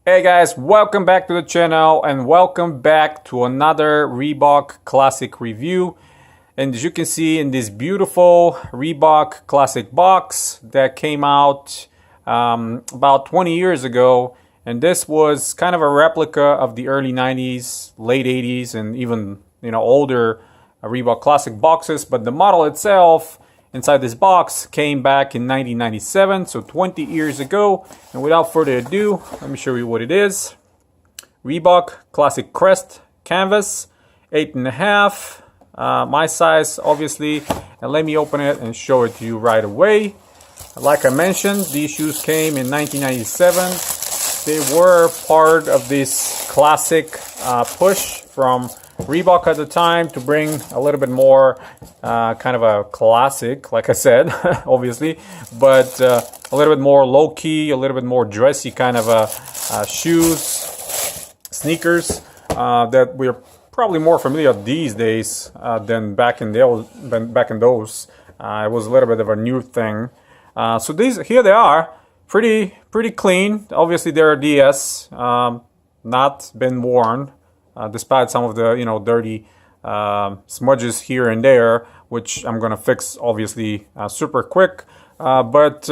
Hey guys, welcome back to the channel and welcome back to another Reebok Classic review. And as you can see in this beautiful Reebok Classic box that came out about 20 years ago. And this was kind of a replica of the early 90s, late 80s, and even older Reebok Classic boxes. But the model itself inside this box came back in 1997, so 20 years ago. And without further ado, let me show you what it is. Reebok Classic Crest Canvas, 8.5, my size obviously. And let me open it and show it to you right away. Like I mentioned, these shoes came in 1997. They were part of this classic push from Reebok at the time to bring a little bit more kind of a classic, like I said, obviously, but a little bit more low-key, a little bit more dressy kind of shoes, sneakers that we're probably more familiar these days than back in those. It was a little bit of a new thing. So here they are, pretty clean. Obviously, they're DS, not been worn. Despite some of the dirty smudges here and there, which I'm gonna fix obviously super quick. But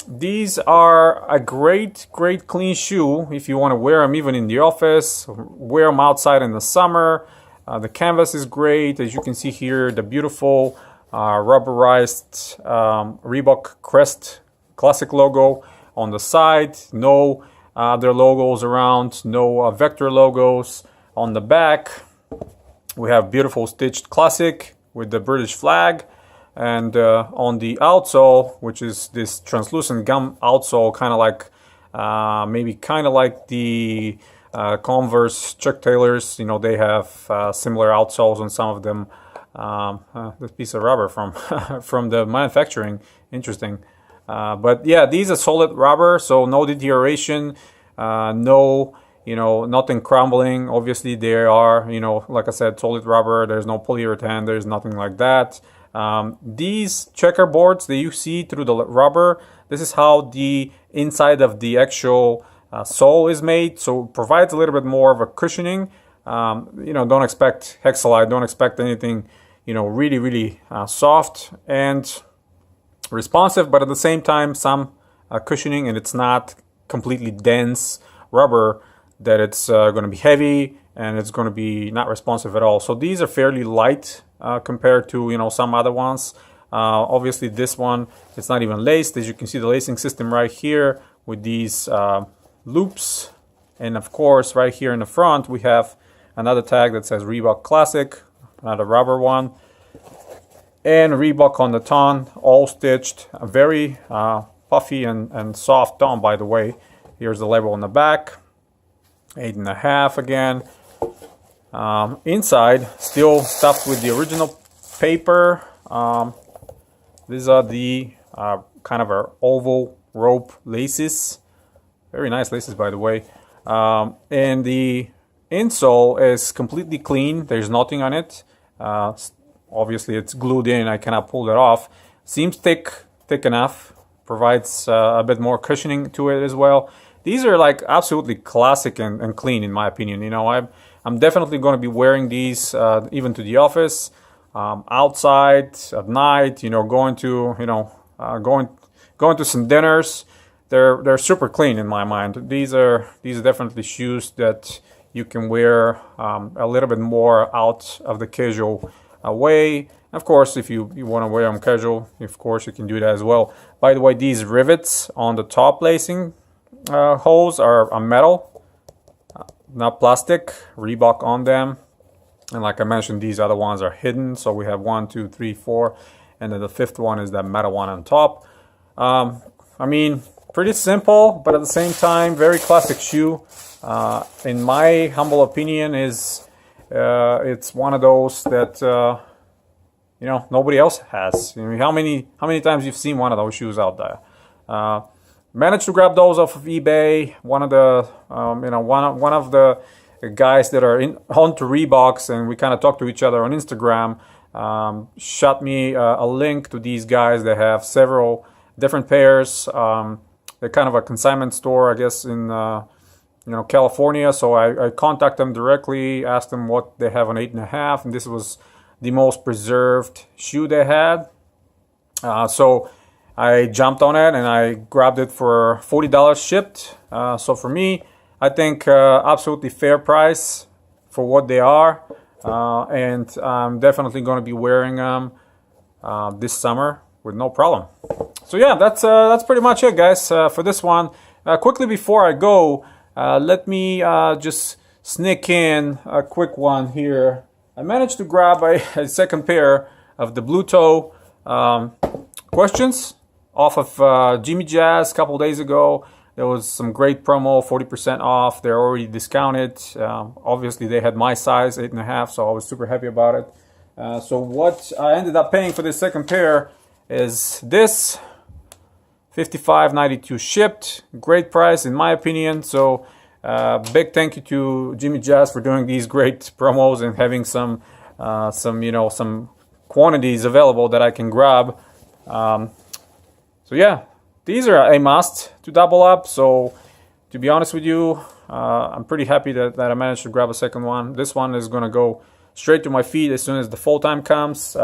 these are a great clean shoe if you want to wear them even in the office, wear them outside in the summer. The canvas is great, as you can see here, the beautiful rubberized Reebok Crest Classic logo on the side. No other logos around, no vector logos. On the back we have beautiful stitched classic with the British flag, and on the outsole, which is this translucent gum outsole, kind of like maybe kind of like the Converse Chuck Taylors. They have similar outsoles on some of them. This piece of rubber from from the manufacturing, interesting. But yeah, these are solid rubber, so no deterioration, no, nothing crumbling. Obviously, there are, like I said, solid rubber. There's no polyurethane. There's nothing like that. These checkerboards that you see through the rubber, this is how the inside of the actual sole is made. So it provides a little bit more of a cushioning. Don't expect Hexalite. Don't expect anything, really soft and responsive, but at the same time some cushioning, and it's not completely dense rubber that it's going to be heavy and it's going to be not responsive at all. So these are fairly light compared to some other ones. Obviously this one, it's not even laced. As you can see, the lacing system right here with these loops, and of course right here in the front we have another tag that says Reebok Classic, another rubber one, and Reebok on the ton, all stitched. A very puffy and soft ton, by the way. Here's the label on the back, 8.5 again. Inside, still stuffed with the original paper. These are the kind of our oval rope laces. Very nice laces, by the way. And the insole is completely clean. There's nothing on it. Obviously it's glued in, I cannot pull it off. Seems thick enough, provides a bit more cushioning to it as well. These are like absolutely classic and clean in my opinion. I'm definitely going to be wearing these even to the office, outside at night, going to going to some dinners. They're super clean in my mind. These are definitely shoes that you can wear a little bit more out of the casual way. Of course, if you want to wear them casual, of course you can do that as well. By the way, these rivets on the top lacing holes are metal, not plastic. Reebok on them, and like I mentioned, these other ones are hidden. So we have 1, 2, 3, 4, and then the fifth one is that metal one on top. I mean, pretty simple, but at the same time, very classic shoe. In my humble opinion, is it's one of those that nobody else has. How many times you've seen one of those shoes out there? Managed to grab those off of eBay. One of the one of the guys that are onto Reeboks, and we kind of talk to each other on Instagram, shot me a link to these guys. They have several different pairs. They're kind of a consignment store, I guess, in California. So I contacted them directly, asked them what they have on 8.5, and this was the most preserved shoe they had. So I jumped on it and I grabbed it for $40 shipped. So for me, I think absolutely fair price for what they are, and I'm definitely going to be wearing them this summer with no problem. So yeah, that's pretty much it, guys, for this one. Quickly before I go, let me just sneak in a quick one here. I managed to grab a second pair of the Blue Toe questions off of Jimmy Jazz a couple days ago. There was some great promo, 40% off. They're already discounted. Obviously, they had my size, 8.5, so I was super happy about it. So what I ended up paying for this second pair is this, $55.92 shipped. Great price in my opinion. So big thank you to Jimmy Jazz for doing these great promos and having some quantities available that I can grab. So yeah, these are a must to double up. So to be honest with you, I'm pretty happy that I managed to grab a second one. This one is going to go straight to my feet as soon as the fall time comes.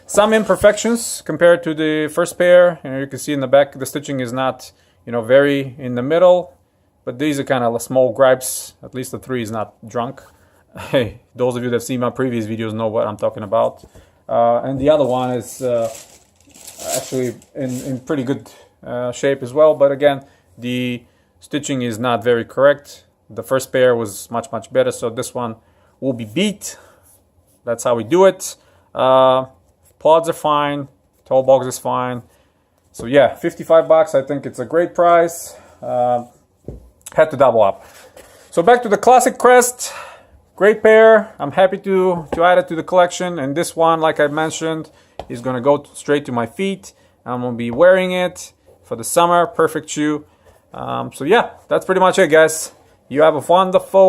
Some imperfections compared to the first pair. You can see in the back the stitching is not very in the middle, but these are kind of small gripes. At least the 3 is not drunk. Hey, those of you that see my previous videos know what I'm talking about. And the other one is actually in pretty good shape as well, but again, the stitching is not very correct. The first pair was much better, so this one will be beat. That's how we do it. Pods are fine, toe box is fine. So yeah, $55. I think it's a great price. Had to double up. So back to the Classic Crest. Great pair. I'm happy to add it to the collection. And this one, like I mentioned, is going to go straight to my feet. I'm going to be wearing it for the summer. Perfect shoe. So yeah, that's pretty much it, guys. You have a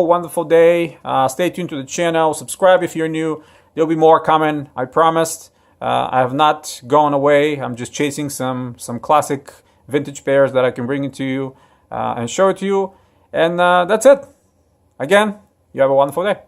wonderful day. Stay tuned to the channel. Subscribe if you're new. There'll be more coming, I promised. I have not gone away. I'm just chasing some classic vintage pairs that I can bring into you and show it to you. And that's it. Again, you have a wonderful day.